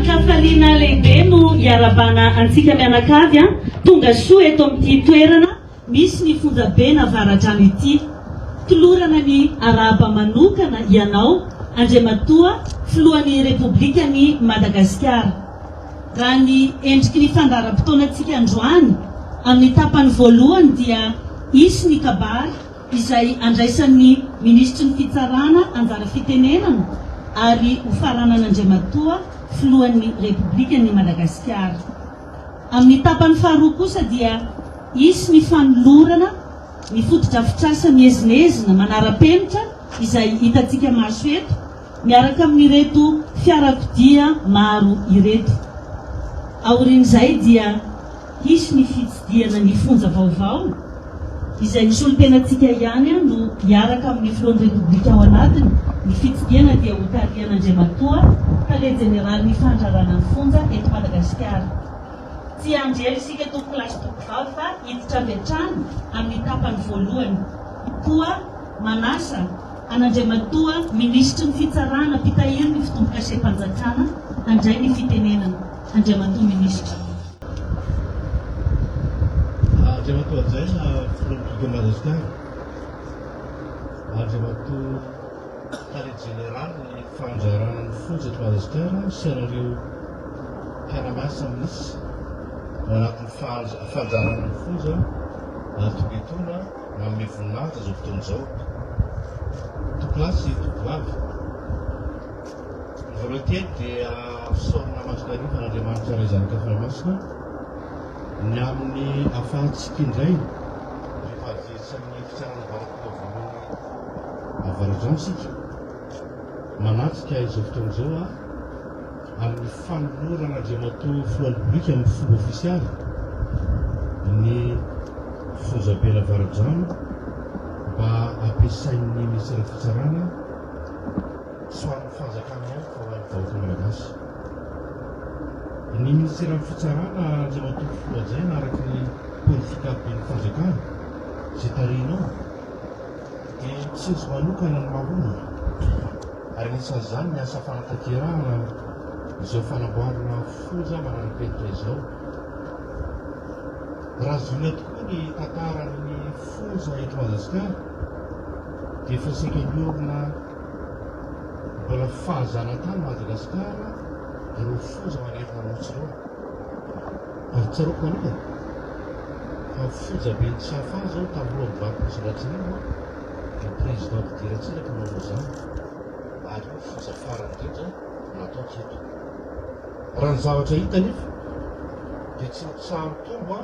Mankafaliana lehibe no iarabana antsika mianakavy a tonga soa eto amin'ity toerana misy ny FONJABEN AVARADRANO ity. Tolorana ny araba manokana ianao Andriamatoa filohan'ny Repoblikan'i Madagasikara. Raha ny endriky ny fandaharam-potoanantsika androany amin'ny tapany voalohany dia isy ny kabary izay andraisan'ny ministry ny fitsarana anjara fitenenana ary ho faranan'Andriamatoa filohan'ny Repoblikan'i Madagasikara. Amin'ny tapany faharoa kosa dia isy ny fanolorana ny fotodrafitrasa miezinezina manara-penitra izay hitantsika maso eto miaraka amin'ireto fiarakodia maro ireto. Aorian'izay dia isy ny fitsidiana ny fonja vaovao izay ny solotenantsika ihany no miaraka amin'ny filohan'ny Repoblika ao anatiny. Ny fitsidiana dia ho tarihan'Andriamatoa Tale Jeneraly ny fandrarana ny fonja eto Madagasikara. Tsy anjely isika to klasy tokovavy fa hiditra avy hatrany amin'ny tapany voalohany. Koa manasa an'Andriamatoa ministry ny fitsarana mpitahiry ny fitombokasehampanjakana handray ny fitenenana. Andriamatoa ministra. Andriamatoa Jaina filohan'ny Madagasikara. Andriamatoa Tale Jeneraly ny fandrarana ny fonja eto Madagasikara sy anareo mpiara-miasa misy ao anatin'ny fandrarana ny fonja togetona manome voninahitra zao fotoan'izao. Tokilasy tokovavy. Ny voalohany teny dia fisaorana masokariva n'Andriamanitra ray zanaka fanamasina ny amin'ny ahafahantsika indray rehefa ajeritsan'ny fitsarana varak'olona voalohany AVARADRANO isika manatrika izao fotoan'izao amin'ny fanoloran'Andriamatoa filohan'ny Repoblika amin'ny fomba ofisialy ny FONJABEN AVARADRANO mba ampiasain'ny ministera fitsarana sy ho an'ny fanjakana ihany fa ho an'ny vahoaka malagasy. Ny ministera fitsarana Andriamatoa Filoha Jaina araky ny politika ben'ny fanjakana izay tarihinao dia tsy izy manokana ny mahomby ary anisan'izany ny asa fanatanterahana izao fanamboarana fonja manara-penitra izao. Raha zoina tokoa ny tantaran'ny fonja eto Madagasikara dia efa saika niorina mbola fahazana-tany Madagasikara ireo fonja manerina notsy ireo. Ary tsaroako manokana fa FONJABEN tsy hafa zao tamin'ireo mivaky-misolatsireo ny président diratsiraka manao izany ary fonja farany indrindra natao keto. Raha ny zavatra hita nefa dia tsy mitsaharo tombo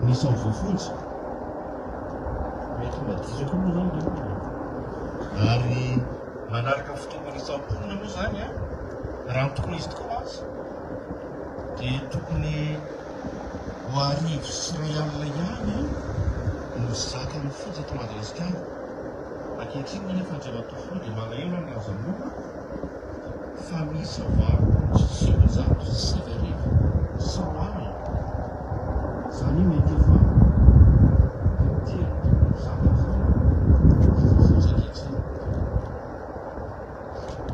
ny isan'ny voafonja mety madirako moa zany dia ary manaraka fitombana isam-ponina moa zany raha ny tokony izy tokoa azy dia tokony ho arivo sy ray alina ihany no zaka ny fonja eto Madagasikara. Ankehitriny nefa Andriamatoa Filoha dia malahelo ny azamoana fa misy avarotra sivinjato sy sivy arivo sy roa alina. Izany mety efa telo zavatra zany fonja ankehitriny.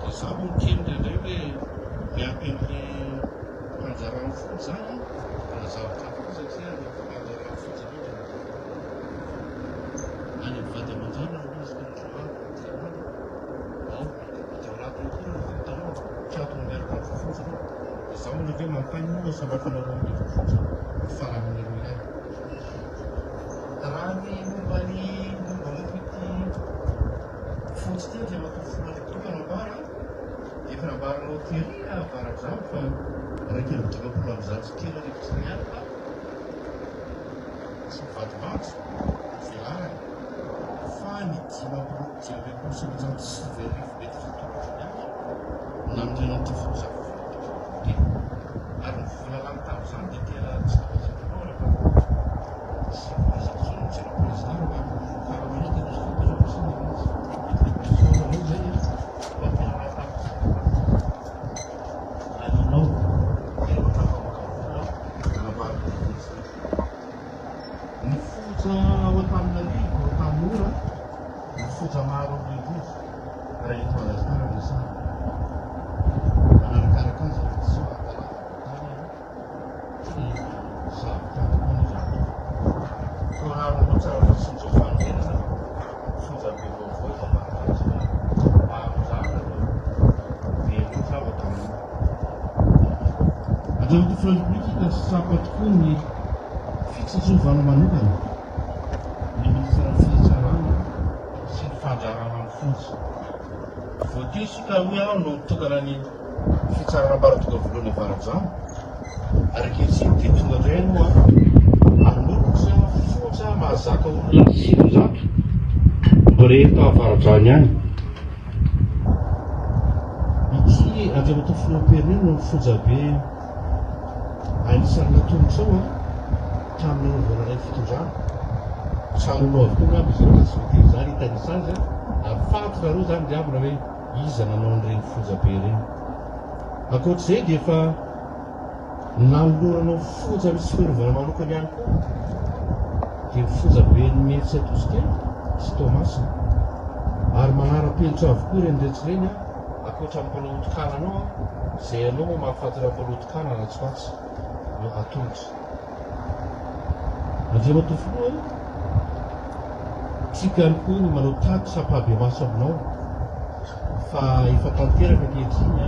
Dia za moa mikely indraindray hoe miampy amin'ny fanjarana fonja zany na zavatra hafa satria ny fanjarana fonja indrindra any amin'ny vady aman-drano no izy ka nyroa ao dia ao anatiny koa no hitanao tiato no miaraka amin'ny fonja dia za moa hoe mampainy moa sambafanao amin'ny fonja faranan'ireo ihany. Raha ny momba ity fonja ity Andriamatoa Filoha fanambara dia fanambaranao tery AVARADRANO fa raika ny 20 arivo sy ihany fa tsy mivadivatsy velarany fa ny 5 sy 6 arivo mety fitombony ihany na amin'ireny an'ity fonja dia ary ny volalany tamin'izany dia tena tsy tokatsakanao rehefa tsy voazaka zao no tsena président mba karaminety no zao tena posina izy mety le zay mba tena alinao erotra famakamola anavaraka ny fonja ao Antananarivo ao Tanora ny fonja maro amin'ny indrindra raha eto Madagasikara resana manarakaraka Andreo Republika sapa tokoa ny fitsitsovana manokana ny ministra ny fitsarana sy ny fandrarana amin'ny fontsy. Voateo sika hoe aho no mitokana ny fitsarana ambaratonga voalohany avaradrano ary ankehitriny dia tonga indray no hanolokotra fonja mahazaka olona 700 mbo rehefa avaradrano ihany. Ity Andriamatoa filoham-pirenena no fonjabe anisan'ny natomotra ao tamin'ny voalohany fitondrana. Tramonao avokoa aby izy ireo sy voatery izany hitanisany zany afaty rareo zany driabina hoe iza nanao an'ireny fonjabe ireny. Ankoatr'izay dia efa nanoloranao fonja misy fiarovana manokana ihany koa dia fonjabe ny Metsy Atositeny sy Tomasina ary manara-penitra avokoa ireny rehetra ireny ankoatra amin'ny mpanahoto-kananao izay anao mahafaty raha mpanahoto-kanana tsy vatsy no atolotra. Andriamatoa filoha tsika ihany koa ny manao taty sapabe maso aminao fa efa tanteraka ankehitriny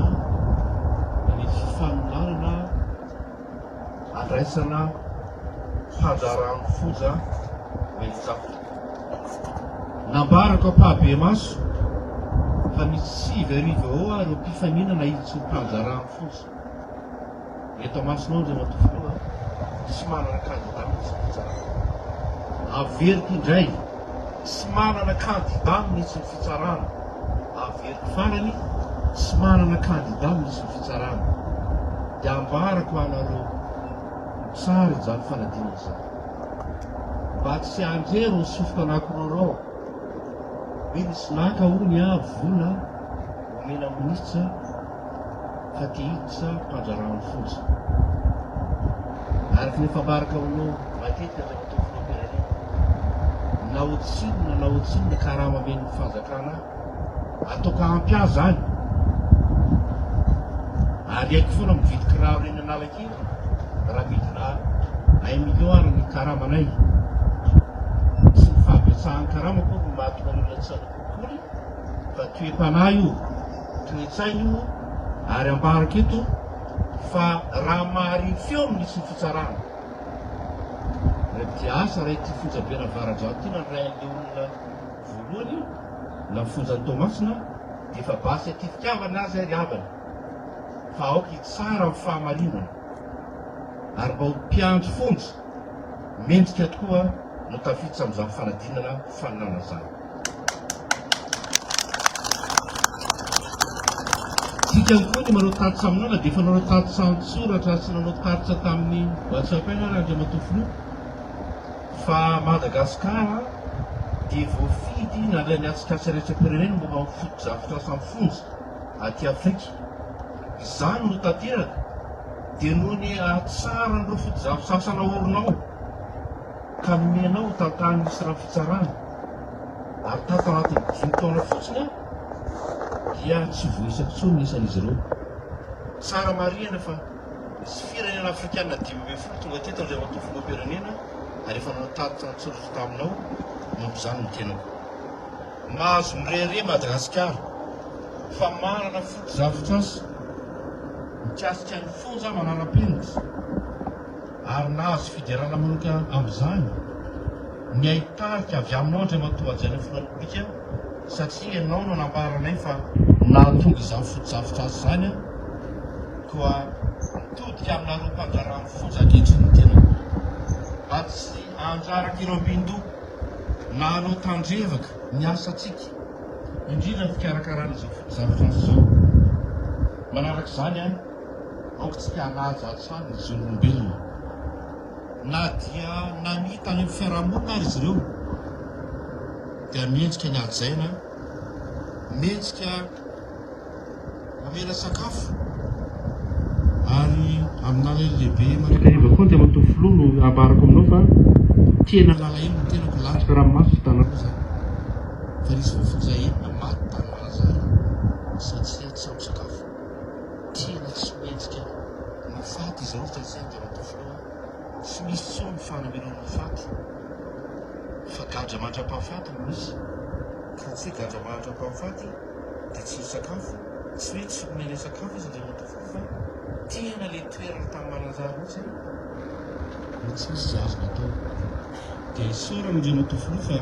ny fifanonanana andraisana fandrarano fonja mentsafo. Nambarako apabe maso fa misy 5 arivo eo ary mpifaninana hiditsy ny fandrarano fonja. Eto amasonao Andriamatoa filoha tsy manana kandida mihitsy ny fitsarana. Averiko indray tsy manana kandida mihitsy ny fitsarana. Averiko farany tsy manana kandida mihitsy ny fitsarana. Dia ambarako anareo tsara izany fanadinana izany mba tsy anjero ny sofoka anankirorao hoe nisy naka hony vola omena minisitra fa te hiditra mpandrarano fonja. Ary nefa ambaraka aminao matetika Andriamatoa filoham-pirenena na otsinona karaha mameno ny fanjakana ataoko ampy azy zany. Aleiko foana mividy kiraro reny analakely raha midina 1 million ny karamanay sy ny fahabetsahany karama koa no mahatonga ny olona tsy anokokoly fa toe-panahy io toe-tsaina io ary ambaraka eto fa raha mahary feo amin'nisy ny fitsarana. Dia asa raha ity fonjabena avaradrano ty na ray an'ilay olona voalohany na fonjany Tomasina dia efa basy aty fitiavana azy ary avana fa aoka hitsara amin'ny fahamarinana ary mba ho mpiandry fonja mendrika tokoa no tafiditra amin'izany fanadinana faninana zany. Tsika koa ny manao tatitra aminana dia efa nanao tatitra an-tsoratra sy nanao tatitra tamin'ny WhatsApp-aina ary Andriamatoa filoha fa Madagasikara dia voafidy nandray ny atsikasa rehetra-pirenena momba amin'ny foto-javatra samy fonja aty Afrika. Izany no tanteraka dia noho ny atsara n'ireo foto-javatra sanaorinao ka nomenao tantany misy raha fitsarana ary tato anatin'ny 5 taona fotsiny dia tsy voisako tsony isan'izy ireo. Tsara marina fa misy firenena afrikanina 5 tonga teto Andriamatoa filoham-pirenena ary efa nanao tatitra nitsorotra taminao momba izany ny tenako. Mahazo mirehare Madagasikara fa manana foto-javatra azy mikasika ny fonja manara-penitra ary nahazo fiderana manoka amin'izany ny ahitarika avy aminao Andriamatoa hajaina filoham-pirenena satria ianao no nanambaranay fa nahatonga izany foto-javatra azy zany koa mitodika aminareo mpandrarano fonja ankehitriny ny tenako mba tsy andraraka ireo bindoa na anao tandrevaka ny asatsika indrindra ny fikarakarana izao foto-javatra azy zao. Manaraka izany aoka tsy hanaja atsara ny zon'olombelona na dia namita any amin'ny fiarahamonina ary izy ireo dia mendrika ny hajaina mendrika mamela sakafo ary aminala lehibe marakariva koa Andriamatoa filoha no ambarako aminao fa tena lalainy no tenako latraka ranomasy sy tanako zany fa nisy voafonja enina maty tanana zany satria tsy ampy sakafo tena tsy mendrika ny faty izy ohatra izay Andriamatoa filoha tsy misy tsony ny fanamelona ny faty fa gadra mandra-pahafaty no misy ka tsy gadra mandra-pahafaty dia tsy misy sakafo tsy hoe tsy omena sakafo izy Andriamatoa filoha fa tena le toerana tamin'ny Mananjara mihitsy tsy misy azo atao. Dia sora ny reno tofolo fa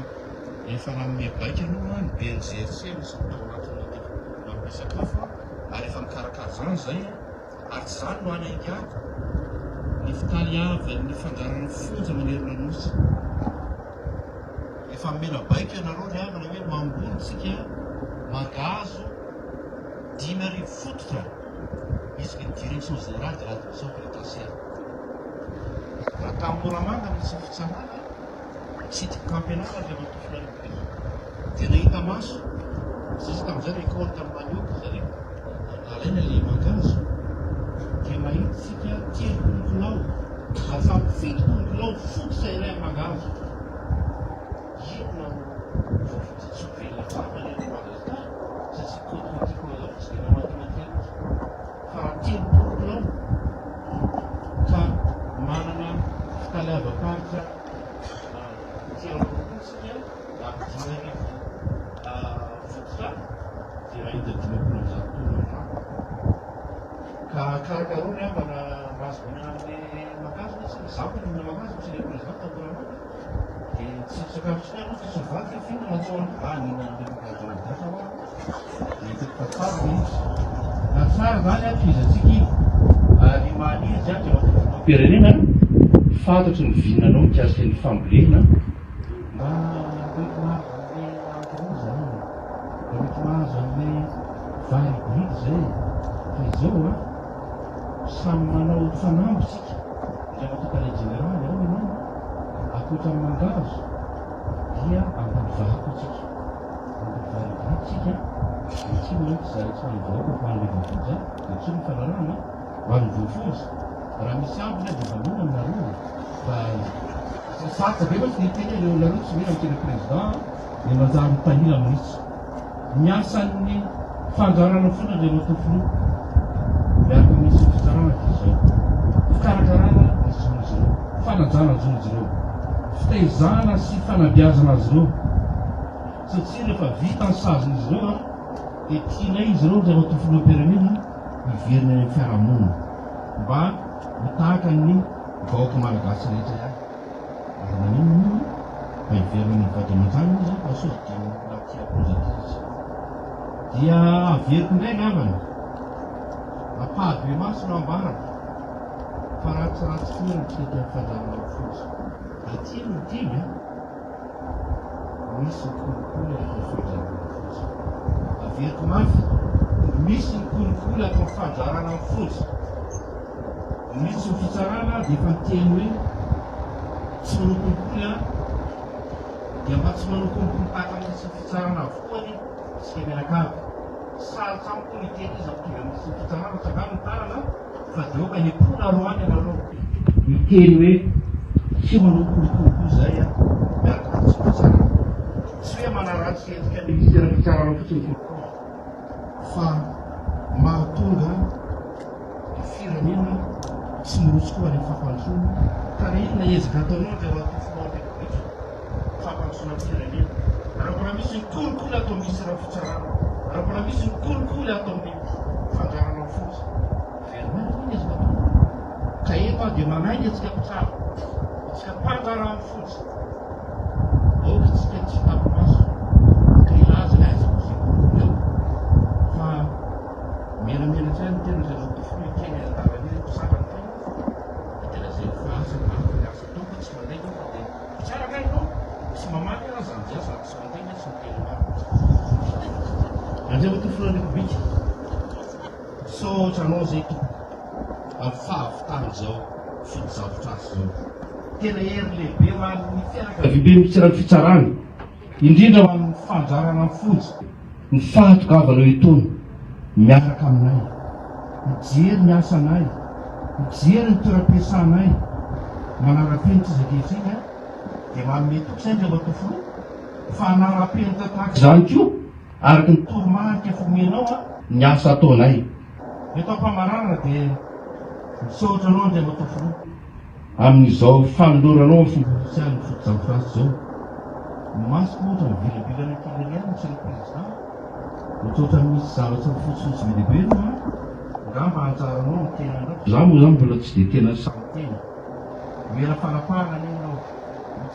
efa nanome baika aloha ny BNGRC misy tao anatin'ny manome sakafo ary efa mikarakara izany zay ary tsy izany no anaingako ny fitaly avy ny fanjarana fonja manerina nosy. Efa mena baika ianareo ry havana hoe mambolintsika mangazo 10,000 fototra misy ny direction générale de l'administration pénitentiaire. Raha tamin'ny Moramanga misy fitsanana sitika campenara ilay matofona ny dia nahita maso sisy tamin'izay école tamin'ny manioka zay alaina ilay mangazo dia mahita sika 10 kilao afa 7 kilao fototra ilay mangazo. Inona voafotsitsopelina famana ilay mangazo satsia kotikotiko ilao tsy dia matematika fa 10 kilao ka manana fitaleava-paritra tiarokotsika ampidinany fototra dia mahita 5,000 ka karakarony a mana mazobina amin'le mangazo mitsy zaho ny mina mangazo misy le président tamboramana dia tsy sakafo tsiny aloha fa sovaty fina natsoany nina le mangazo andafa hoa hitako tsara mihitsy na tsara zany a fizatsika ny maniry zany dia mampirenena fantatry ny vinanao mikasika ny fambolena mba mety mahazo an'le ankiroza mba mety mahazo an'le varibride zay fa izao a samy manao fanambotsika ilay matokale généraly ao ianao akoatra amin'ny mangazo dia ambony vako tsika ambony varibride tsika tsy mety zay tsy manivaoko fa an'le voafoza dia tsy mifanarana ho an'ny voafoza raha misy ambony dia vanona aminareo fa sasa be matsy niteny le olareo tsy mena miteny président dia manjary mitanila mihitsy miasan'ny fanjarana fona le matofolo miaraka misy fitsarana izao fikarakarana azon'izy ireo fanajana azon'izy ireo fitaizana sy fanabiazana azy ireo satria rehefa vita ny sazon'izy ireo a dia tianay izy ireo zay matofolo piramide hiverina ny fiarahamonina mba mitahaka ny vahoaka malagasy rehetra ihany ary nanino mba hiverina ny vady aman-jany izy asozy dia natiapozaty dia averiko indray navana apady hoe maso no ambarana fa ratsiratsy fina ny tety amin'ny fanjarana fotsy aty no dimy misy ny kolikoly atao fanjarana fotsy averiko mafy misy ny kolikoly atao fanjarana fotsy misy ny fitsarana dia efa teny hoe tsy manao kolikoly a dia mba tsy manao kolikoly tahaka misy fitsarana avokoany tsy menakavy sarotsa miteny izy ampitovy amin'isy fitsarana tsangano ny tanana fa dioka nepona roany ianareo miteny hoe tsy manao kolikoly zay a miaraka tsy fitsarana tsy hoe manaratsy endrika ministera fitsarana fotsiny kolikoly fa mahatonga firenena tsy mirotsy koa any fampantsona ka raha inona ezaka ataonao dia ratofonao ndraiky fampantsona firenena raha mbola misy ny kolikoly atao misy raha fitsarana raha mbola misy ny kolikoly atao amin'ny fanjarana fotsy verina iny ezaka atao ka efa dia manainy atsika mpitsara atsika mpanjarana fotsy aoka tsika tsy tapimaso ka ilaza ny azy eo fa menamena tsy any tena zay ratofolo ikeny adavany hoe mpisakany tena tena zay fasa asa toko tsy manday fa dia tsara kainao tsy mamaky raha zany zay sady tsy manday tsy miteny maro andray matofolo republika sotra anao zay toko amin'ny fahavitany zao fitozavotra azy zao tena hery lehibe hoan'ny fianakavibe misy rano fitsarana indrindra ho amin'ny fanjarana fonjy ny fahatokavana etony miaraka aminay mijery ny asanay mijery ny toeram-piasanay manara-penitra zakehitriny dia manome toko zay ndray matofolo fa anara-penitra tahaka izany koa araky ny toromarika fomenao a ny asa ataonay eto ampamarana dia misaotra anao ndray matofolo amin'izao fanoloranao ny fomba sosialy ny fotozavotrasy zao masoko ohatra mivilabilana firenena misy le président ohatrohatra misy zavatra fotsifotsy lehibe no a ngamba mahatsaranao ny tena ndraiky. Zaho moa zany mbola tsy dia tena saintena. Mila fanapahana ianao.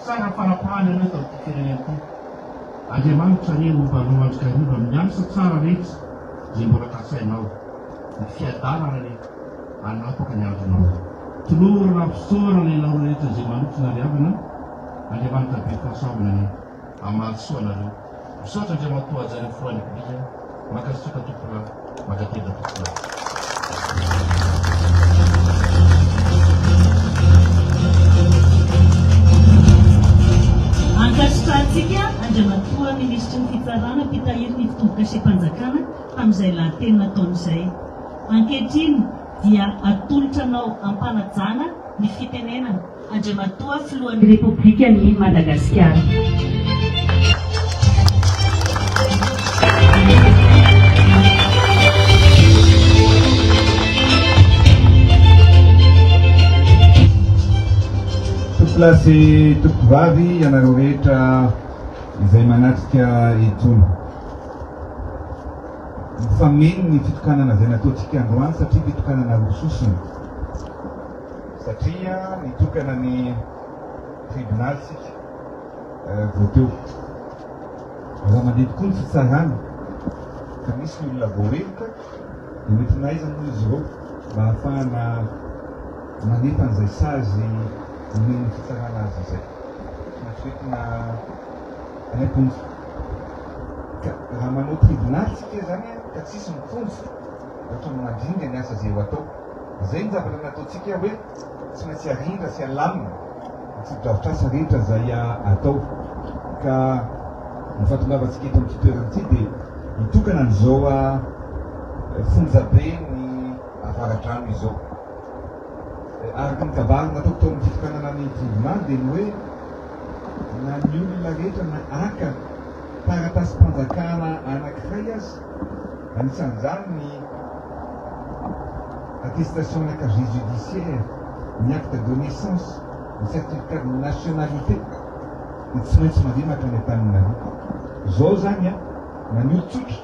Tsara fanapahana ianao eto amin'ity firenena ity. Andriamanitra anie mombanao andro kariva miasa tsara rehetra izay mbola kasainao. Ny fiadanana ny anapaka ny andronao. Tolorana fisaorana ianao rehetra izay manokana riavana. Andriamanitra be fahasaorana ny amalisoanareo. Misaotra Andriamantoa ajareo foana Eglizy, makasitraka tompola, makatenda tompola. Ankasitrahantsika Andriamantoa ministry ny fitsarana mpitahiry ny fitombokasem-panjakana amin'izay lahateny nataon'izay. Ankehitriny dia atolotra anao ampanajana ny fitenenana. Andriamantoa filohan'ny Repoblika ny Madagasikara. Tompolasy tompovavy ianareo rehetra izay manatrika itony. Mifameno ny fitokanana izay nataontsika androany satria fitokanana rososina. Satria nitokana ny tribunal sika vao teo. Raha mandeha tokoa ny fitsarana ka misy ny olona voarevoka dia mety naiza moa izy ireo mba ahafahana manefa an'izay sazy ny fitsarana azy izay. Natretina réponse. Raha manao tribunal sika zany ka tsisy mifonjy ohatra mandringa ny asa izay ho atao. Zay ny zavatra nataontsika hoe tsy maintsy arindra sy alamina tsy dravitrasa rehetra zay atao. Ka ny fahatongavantsika eto amin'ity toeran'ity dia nitokana an'izao fonjabe ny avaradrano izao. Araka ny kabary nataoko tao amin'ny fitokanana ny tribunal dia ny hoe na ny olona rehetra na aka taratasy-panjakana anankiray azy, anisan'izany ny attestation na casier judiciaire, ny acte de naissance, ny certificat de nationalité, dia tsy maintsy mandeha mankany an-taninareo. Zao zany na ny olon-tsotra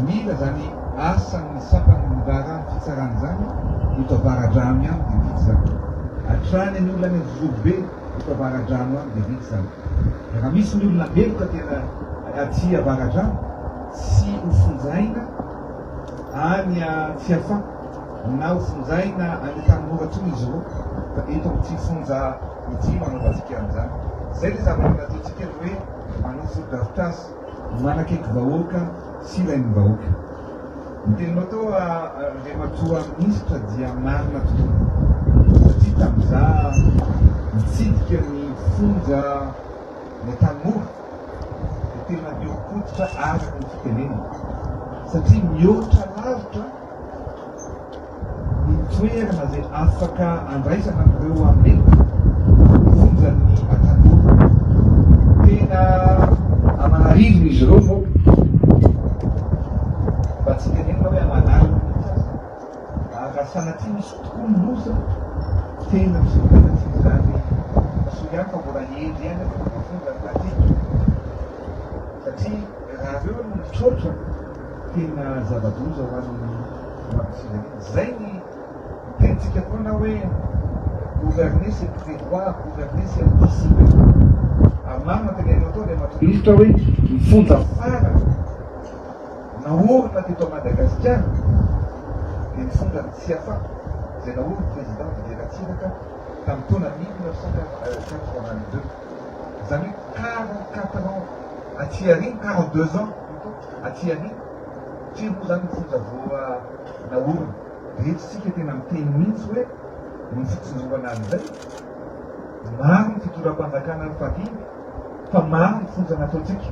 mila zany asan'ny sampany mbarany fitsarana zany eto avaradrano ihany dia vitsy zany. Hatrany ny olona ny zobe eto avaradrano ihany dia vitsy zany. Raha misy ny olona beloka tena aty avaradrano sy hofonjaina any Tsiafa na hofonjaina any Tanimoratsony izy ireo fa eto amin'ity fonja ity manaovantsika amin'izany. Zay le zavatra nataontsika hoe manao foto-drafitrasa manakaiky vahoaka sy ilain'ny vahoaka. Ny teninao tao Andriamantoa ministra dia marina tokoa satria tamin'izaho mitsidika ny fonja ny tanora dia tena mihokototra araka ny fitenenana satria mihoatra lavitra ny toerana zay afaka andraisana an'ireo amin'ny fonjan'ny tanora. Tena amanarivony izy ireo moa mba tsy tenenina hoe amanarivony raha sanatria misy tokoa ny loza tena misotena tsy zany so ihany fa mbola ely ihany fonja pratika satria raha reo no mitrotra tena zava-doza ho an'ny mampifirenena. Zay ny tenitsika foana hoe gouverner c'est prévoir, gouverner c'est anticiper. Amama tenenao tao Andriamanitra ministra hoe mifonja farana naorina teto Madagasikara dia nifonja ny Tsiafa izay naoriny président Federatsiraka tamin'ny taona 1982. Zany hoe 44 ans aty aoriana, 42 ans aty aoriana tsy moa zany mifonja voa naorina. Rehetra sika tena miteny mihitsy hoe ny fitsinjovana an'izay maro ny fitoram-panjakana ny fadimy fa maro ny fonja nataontsika.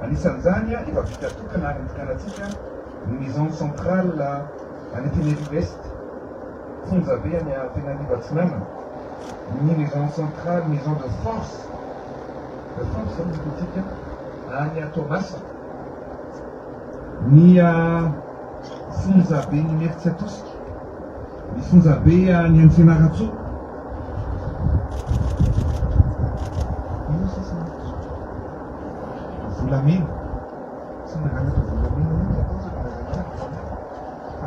Anisan'izany efa vita tokana any antikanatsika ny maison centrale any Tenerife Est, fonjabe any Tenerife Atsinana, ny maison centrale, maison de force zany nataontsika any Tomasa, ny fonjabe ny Mertsiatosika, ny fonjabe ny Antsinaratso, volamena sy nagalaka volamena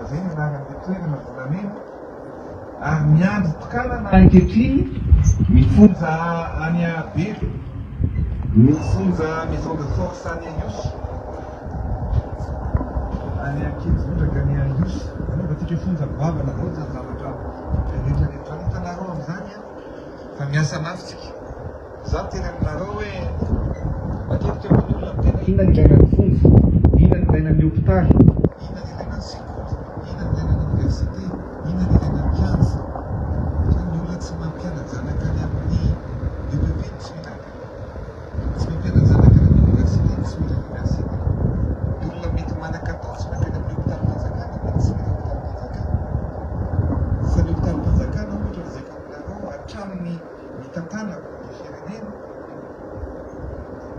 zay ny anaran'ilay toerana volamena ary miandry tokanana ankehitriny mifonja any Abely, mifonja maison de force any Ios, any Ankivondraka any Ios. Anaovantsika fonja bavana zao zany zavatra rehetrarehetra hitanareo amin'izany fa miasa mafitsika. Zaho tena aminareo hoe matetika amin'ny olona tena inona ny ilaina ny fonja, inona ny ilaina ny hôpitaly, inona ny ilaina ny sekoly, inona ny ilaina ny université, inona ny ilaina ny mpianatra. Ny olona tsy mampianatra zanaka any amin'ny UBB tsy mila, tsy mampianatra zanaka any amin'ny université tsy mila université. Ny olona mety manan-katao tsy mankany amin'ny hôpitalim-panjakana mety tsy mila hôpitalim-panjakana. Fa ny hôpitalim-panjakana ohatra izay kaminareo hatramin'ny tantanako ny firenena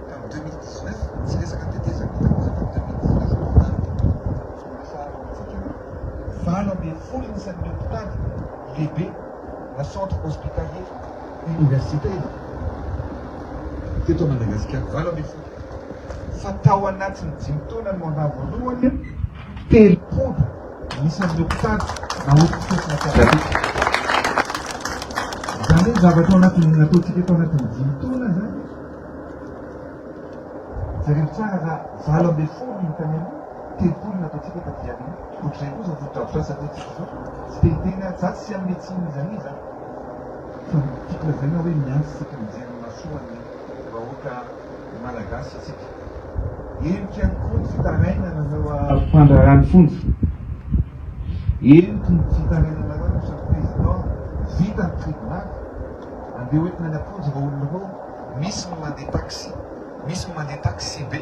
tamin'ny 2019 tsy resaka tetezana tamin'ny 2019 valo ambin'ny folo isan'ny hôpitaly lehibe na centre hospitalier universitaire teto Madagasikara, valo ambin'ny folo. Fa tao anatin'ny 5 taona no mandaha voalohany telopolo isan'ny hôpitaly na hôpitaly kadatika. Zany hoe zavatra ao anatin'ny nataontsika tao anatin'ny 5 taona zany. Zareo tsara raha valo ambin'ny folo ny tanena telopolo nataontsika taty amin'ny ohatr'izay koa zao fotodrafitrasa ataontsika zao tsy tena zatsy sy amin'ny médecine izany zany. Fa tiako lazaina hoe miantsy sika mijery masoa ny vahoaka malagasy isika. Henoko ihany koa ny fitarainana nareo fandrarany fonja. Henoko ny fitarainana nareo sa président vita ny tribunal andeha hoentina ny aponjy va olona reo, misy ny mandeha taxi, misy ny mandeha taxi be.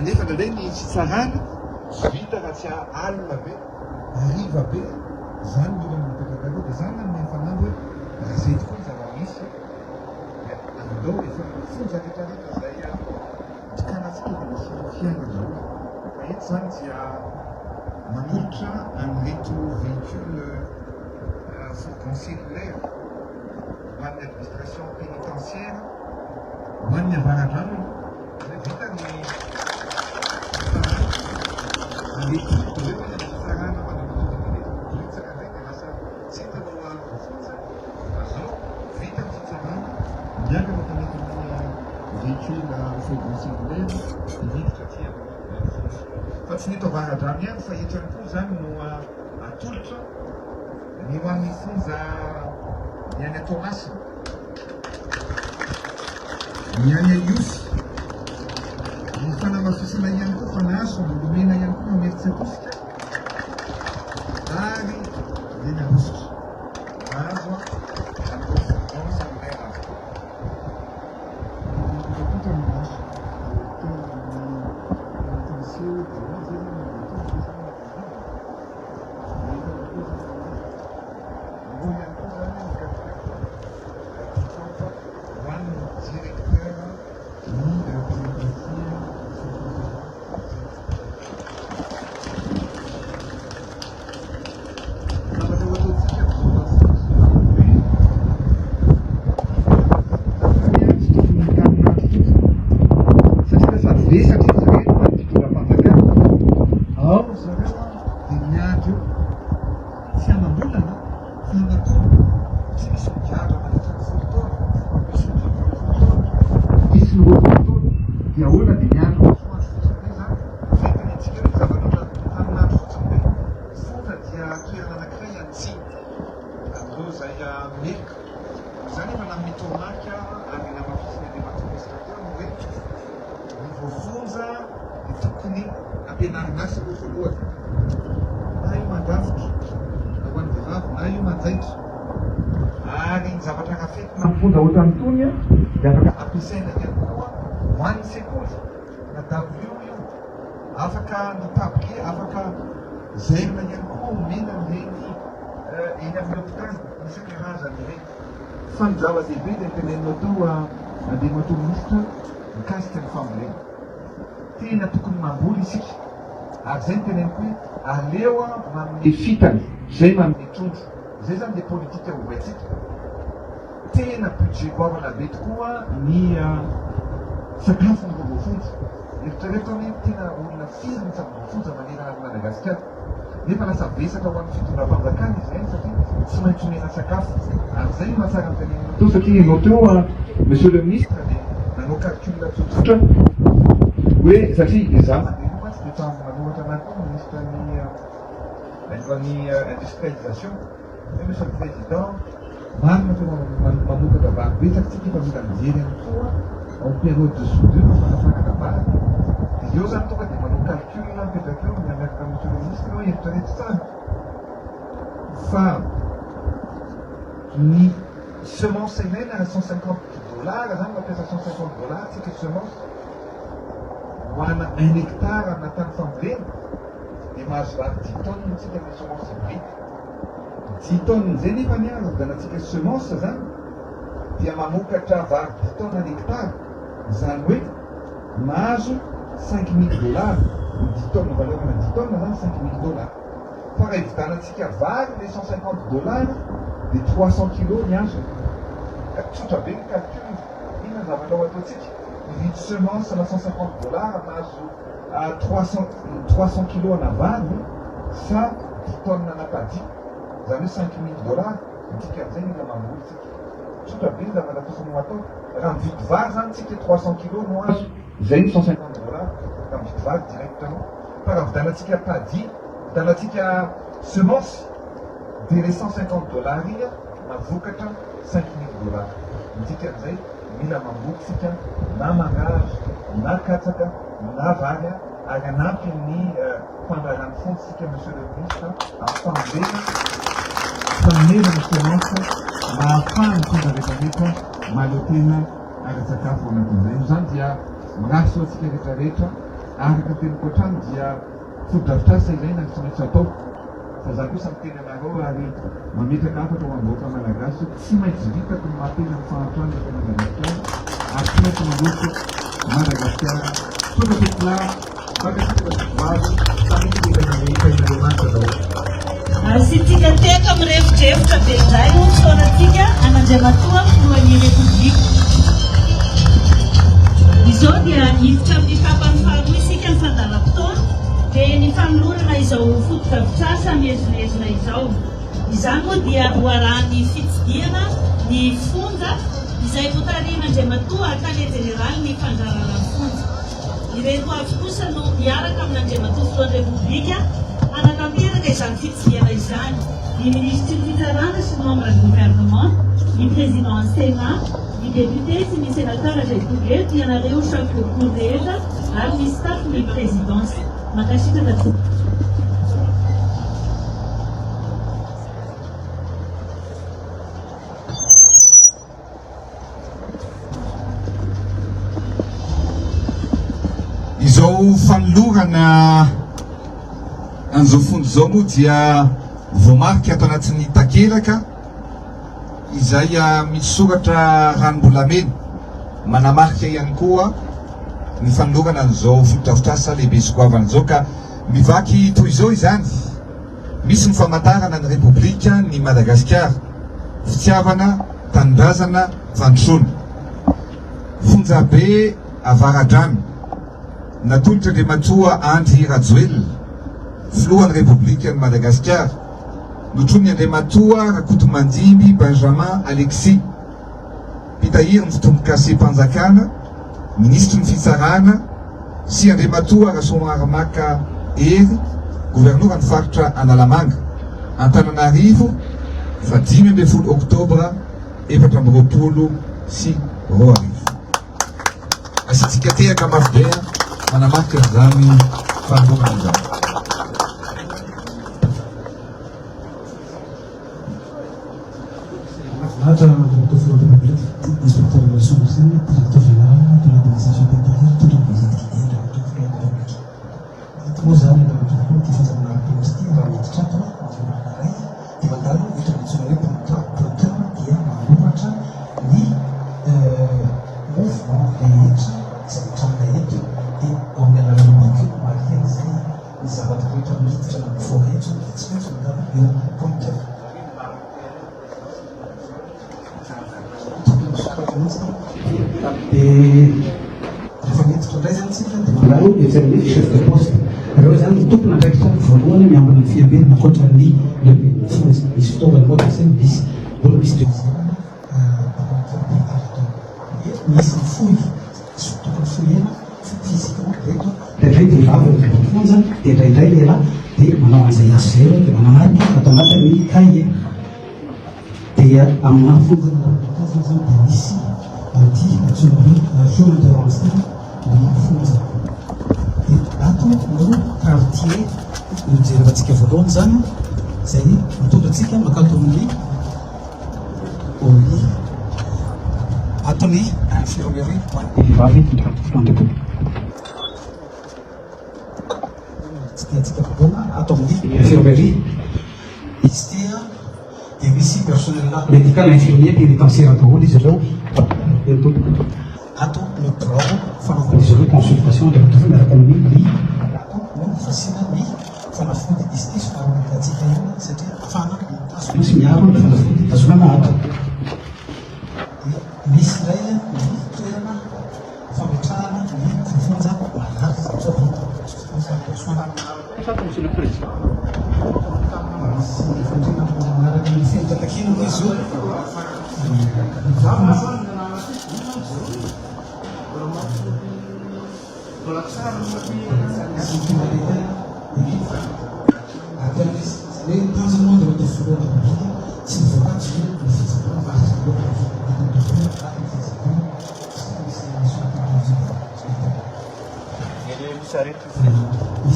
Nefa ndraindray ny fitsarana vita raha tsy alina be, riva be, zany ny olona mipetraka dia zany amin'ny fanambo hoe raha zay tokoa ny zava-misy andao efa fonja rehetrarehetra zay tikanatsika dia misy fiainana zao. Fa eto zany dia manolotra amin'ireto véhicule fourgon cellulaire ho an'ny administration pénitentiaire, ho an'ny avaradrano vita ny fitsarana ho an'ny fitsaka ndray dia lasa tsika no fonja azao vita ny fitsarana miankana tanatin'ny véhicule fourgon cellulaire miditra aty amin'ny fonja. Fa tsy neto avaradrano ihany fa eto ihany koa zany no atolotra ny ho an'ny fonja ny any Tomasina, ny any Iosy, ny fanamafisana ihany koa fanaso milomena ihany koa mameritsakosika ary ny arositra azo amin'ny fourgon cellulaire azo. Fonja ohatrany tony dia afaka ampiasaina ihany koa ho an'ny sekoly na davio io, afaka ny tabike, afaka zairina ihany koa omena amin'ireny eny amin'ny hôpitaly misy karazany ireny. Fa ny zava-dehibe dia tenenina atao andeha atao ministra mikasika ny fambolena. Tena tokony mamboly isika ary zay ny teneniko hoe aleo manome fitany zay manome trondro. Zay zany dia politika ovaitsika. Tena budget goavana be tokoa ny sakafo ny robofonja Eritrereto hoe tena olona firy mitsabofonja manerana ny Madagasikara. Nefa lasa betsaka ho amin'ny fitondram-panjakana izay satria tsy maintsy omena sakafo. Ary izay no mahatsara ny tenenina teo satria ianao teo monsieur le ministre dia nanao calcul tsotsotra hoe satria izaho mandeha lomatsy dia efa manohatra anahy koa ministre ny industrialisation hoe monsieur le président marina teo mamokatra vary betsaka tsika efa mila mijery any koa en période de soudure manafakaka vary dia eo zany tonga dia manao calcul mipetraka eo miaraka monsieur le ministre hoe eritrereto tsara fa ny semence ilaine à $150 zany mampiasa $150 tsika semence ho ana 1 hectare amina tany fambolena dia mahazo vary 10 tonnes tsika ny semence hybride 10 tonnes zay nefa ny azo vidianantsika semence zany dia mamokatra vary 10 tonnes 1 hectare zany hoe mahazo $5,000 10 tonnes valeur-na 10 tonnes zany $5,000 fa raha hividanantsika vary le $150 dia 300 kilos ny azo tsotra be ny calcul inona zavatra ao ataontsika mividy semence na $150 mahazo 300 kilos ana vary sa 10 tonnes anapadi zany hoe $5,000 ntsika amin'izay mila mamboly tsika tsotra be ny zavatra tokony ho atao raha mividy vary zany tsika 300 kilos no azo izay ny $150 raha mividy vary directement fa raha vidanantsika padi vidanantsika semence dia le $150 iga mavokatra $5,000 ntsika amin'izay mila mamboly tsika na mangazo na katsaka na vary ary anampy ny fandrarany fontsika monsieur le ministre amin'ny fanomena semence mahafahany tonga rehetrarehetra malotena ary sakafo anatin'izay io zany dia miraso atsika rehetrarehetra araka teniko hatrany dia fotodrafitrasa izay na tsy maintsy atao fa za kosa miteny anareo ary mametraka afatra ho amboaka malagasy tsy maintsy vitako ny mahatena ny fahatrany eto Madagasikara ary tsy maintsy mandoko Madagasikara sotra tetla makasika vazo samytykainaremanitra daholo sy tika teka mirefitrefitra be izay no fotoanatsika anandriamatoa filohan'ny republika izao dia hiditra amin'ny tapany faharoa isika ny fandalam-potoana dia ny fanolorana izao fotodrafitrasa miezonezona izao izany moa dia hoarahan'ny fitsidiana ny fonja izay voatarian'andriamatoa tany generaly ny fandarana ny fonja ireto avy kosa no miaraka amin'andriamatoa filohan'ny republika anatanteraka izany fitsidiana izany ny ministre ny fitsarana sy membre du gouvernement ny président sénat ny député sy ny sénateur izay tonga eto ianareo chaque cour rehetra ary ny staff ny présidence makasika datu izao fanolorana an'izao fondo zao moa dia voamarika ato anatin'ny takelaka izay misy soratra ranombolamena manamarika ihany koa ny fanolorana an'izao fotodrafitrasa lehibe sokoavana izao ka mivaky toy izao izany misy ny famantarana ny repoblika ny Madagasikara fitiavana tanindrazana fandrosoana fonjabe avaradrano natolotra Andriamatoa Andry Rajoelina filohan'ny repoblika ny Madagasikara notrony Andriamatoa Rakotomandimby Benjamin Alexis mpitahiry ny fitomokase-mpanjakana ministre ny fitsarana sy Andriamatoa Rasomaramaka Hery gouverneur ny faritra Analamanga Antananarivo fa 15 oktobra 2024 asitsika tehaka mafy be manamarika zany fanolorana izany Madame la Présidente de la République, inspecteur de relations sociales, directeur général de l'administration d'intérieur, tout en visite qui est de la République. Mozart est dans le tour qui fait un prognostic dans le chat, qui va dar une internationale pour le terme qui est en Lumacha, ni mouvement et c'est le travail et on est dans le République, malgré les avatars de la forêt, tout le respect de la compte. E rehefa mety tondray zany tsika dia ankoatran'ny lehibe misy fitaovana moa ampiasaina misy mbola misy misy fohy tokony fohena fizika reto indraindray vehivavy fonja dia indraindray lehilahy dia manao an'izay azo zay dia mananaty atao anatin'ny cahier dia amina fonjana zany dia misy anty atsona hoe jaune de rancé ny fonja dia ato no quartier nojerevantsika voalohany zany zay mitondra antsika makato amin'ny oli atony infirmerie vehivavy ndrandreko tsy tiantsika fotoana ato amin'ny infirmerie izy tia dia misy personnel médical infirmier pénitentiaire daholo izy ireo ato le brao fanaovana izy ireo consultation ndraiky miaraka amin'ny lit ato no fasina ny fanafody izy ty somaromitantsika ihany satria afana misy miaro ny fanafody tazomana ato misy ndray ny toerana fametrahana ny fonja malary Monsieur le Président. manaraka ny fendratakina moa izy io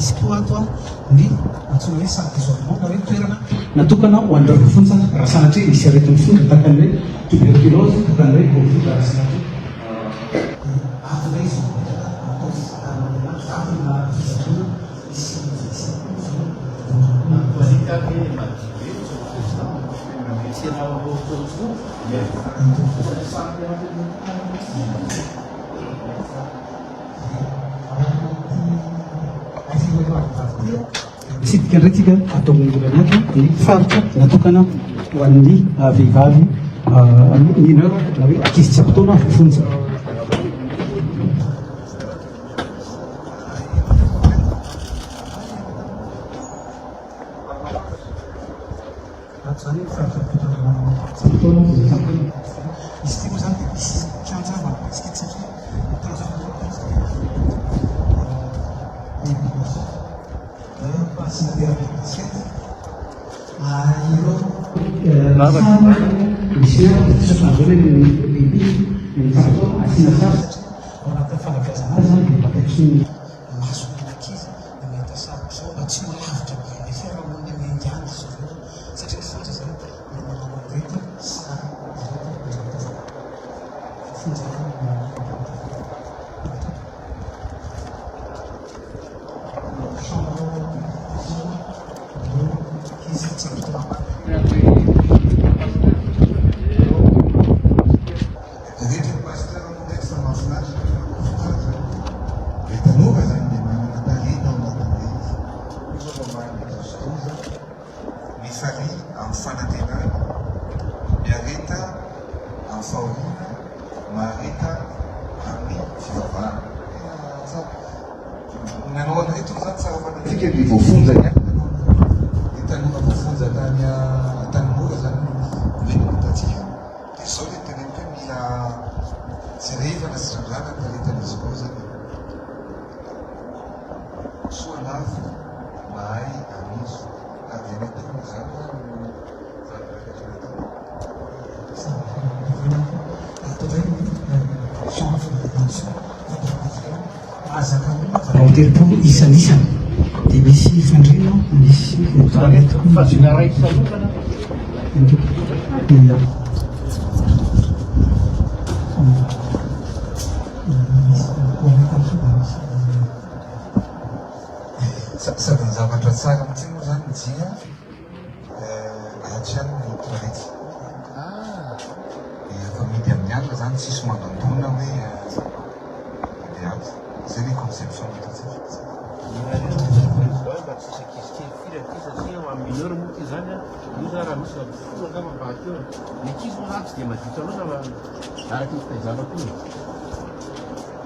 misy koa ato ny antsona hoe centre d'isolement na hoe toerana natokana ho an'ireo fonja raha sanatria misy aretin'ny fonja takany hoe tuberculose takany hoe covid raha sanatria atonay izy sitika ndraitsika atao amin'olanaty ny faritra natokana ho an'ny vehivavy mineur na hoe ankizy tsy ampotona fonja izy ty moa zany dia misy kianja manapasika satria misy sosoavele lehibe asina sary ao anatin'ny fanabazana azy zany dia mataky maso ankizy dia mahita sary zao mba tsy malavitra ny fiarahamonina mendiany zao satria fonja zany no manao an'irety sary fonja telopolo isan'isany dia misy fandrina misy fazina raiky manokana sady ny zavatra tsara mitsy moa zany dia ahatriany ny toalety efa mity amin'ny alina zany tsisy mandondona hoe dia aby zay ny conception mitatsika mba tsisy ankizy kely firy aty satria amin'ny mineur moa ty zany io za raha misy folo angamba mbahaky eo ny ankizy moa zany tsy dia madito aloha araky ny fitaizavako io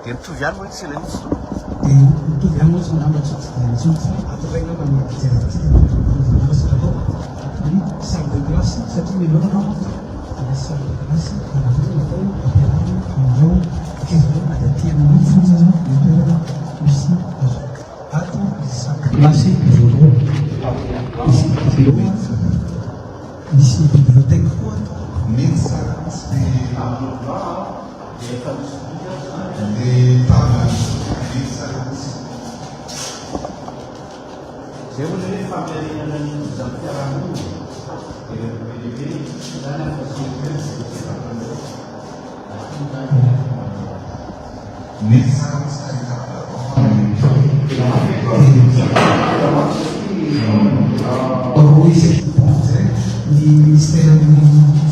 dia mitovy ihany moa tsy ela misy mitovy ihany moa tsy ngamba tsy dia atao regny ngamba ny fijerevantsika Misy bibliothèque koa Mesa le tables mesa Zay moa zany fampiarinana ny zan'ny fiarahamonina dia lehibe zany mesa ny ministèren'ny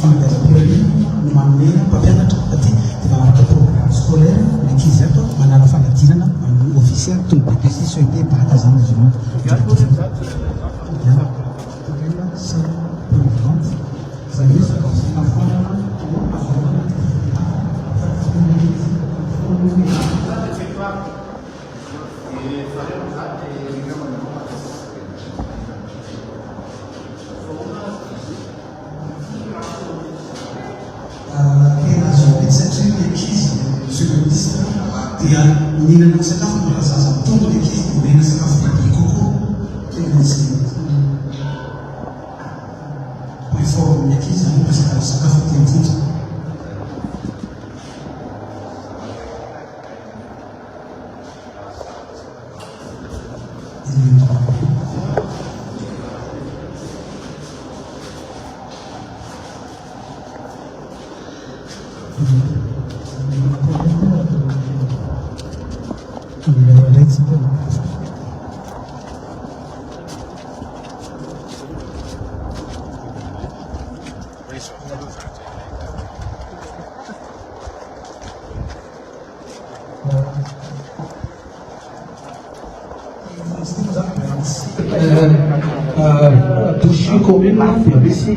fanabeazam-pirenena no manome mpampianatra aty dia manaraka programme scolaire ankizy ato manala fanadinana amin'ny officiel tonga BPC CEP BAC zany izy dia mihinana sakafo mbola zaza mitombo ny ankizy dia mihinana sakafo babi kokoa tena izy réforme ny ankizy zany resaka sakafo ty mivonja Touché commune, ici,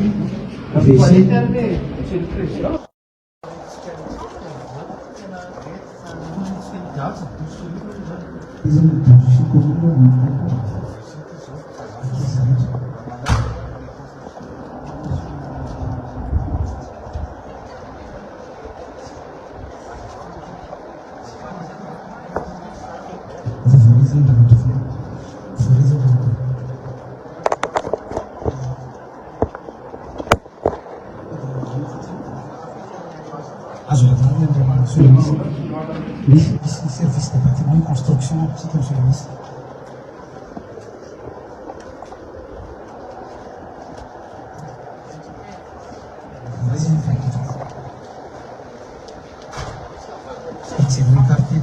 service de bâtiment, construction, c'est un service. C'est une quartier.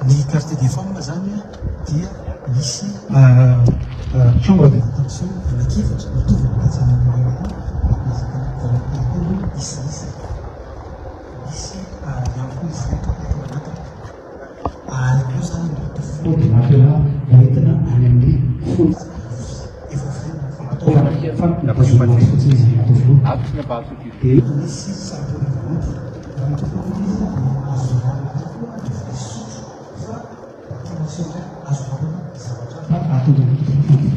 Ny quartier des femmes zany dia misy chambre de détention kefatra mitovy mikatsanana iray mahazaka valam-polo isa. Misy ihany koa izy reto eto anatiny. Ary io zany mitovy dia mampiala entina any amin'ny folo. Efa vy fampitazomana fotsiny izy mitovy. Dia misy saripona vahoty raha mitovy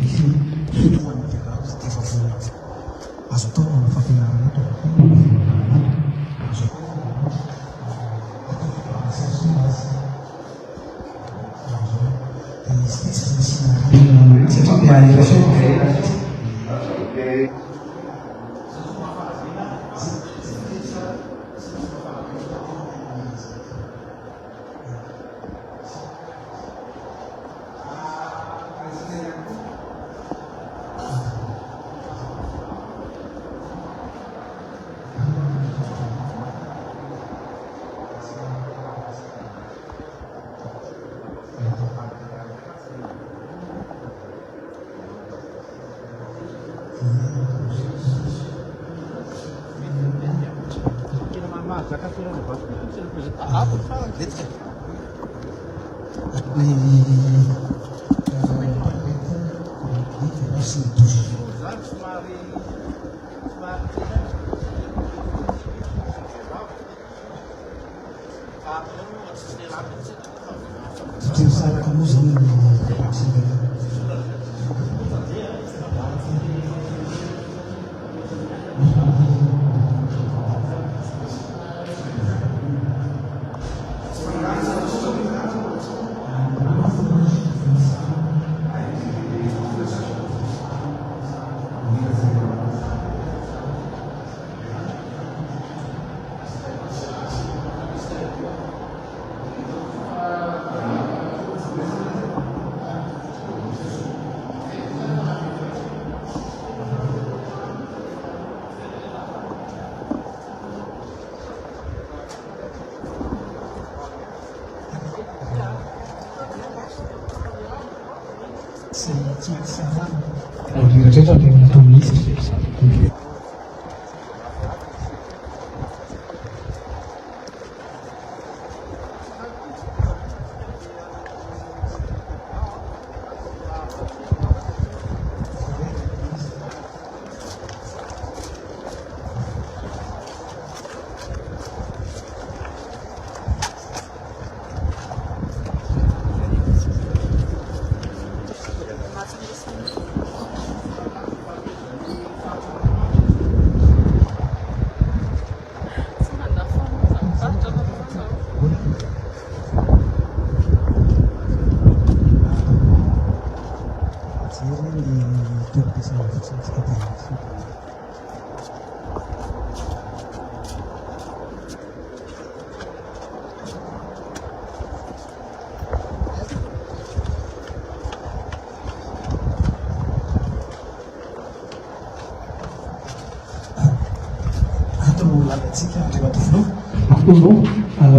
izy azo atao sotroan'ny vehivavy dia efa vola azo atao amin'ny fampianarana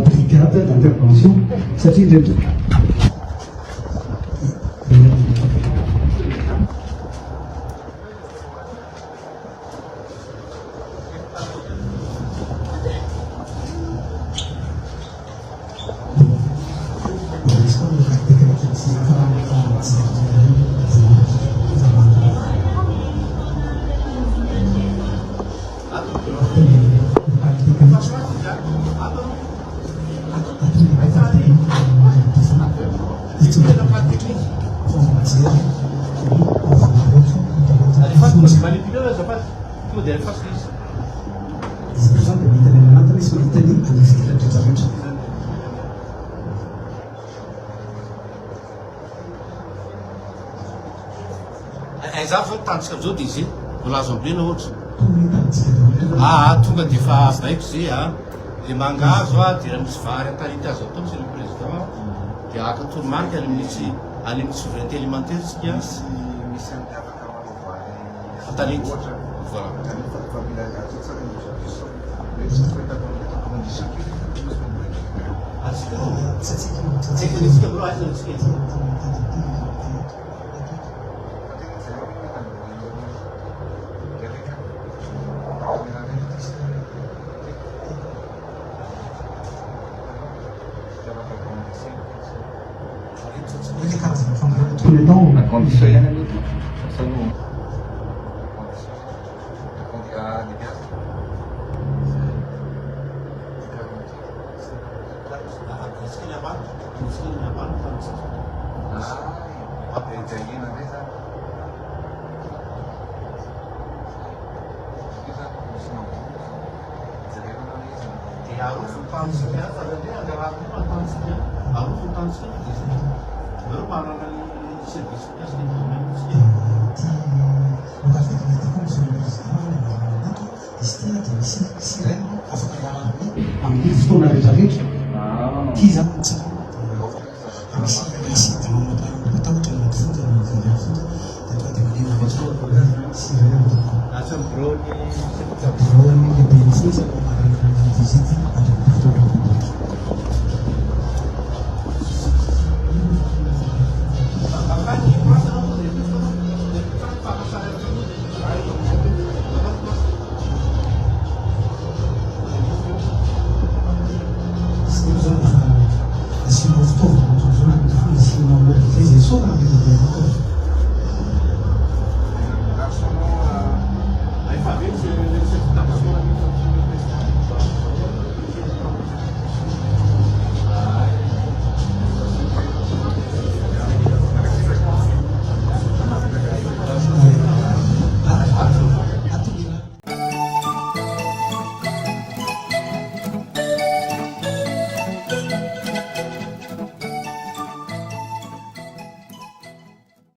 brigade d'intervention satria indreto za fa tantsika amizao dia izy volazo ambolena ohatra tonga dia efa vaiko zay dia mangazo dia raha misy vary atarita azo atao monsieur le président dia aka toromarika any amin'ny souveraineté alimentaire tsika atarita voilà não. Na condição é no só no a Amin'ny fotoana rehetrarehetra tia zany ny tsara misy isika mamotarana matahotra anaty fonja na mividy amin'ny fonja dia tonga dia maneno rehetra sy ireo drone lehibe ny fonja no marana ny vizity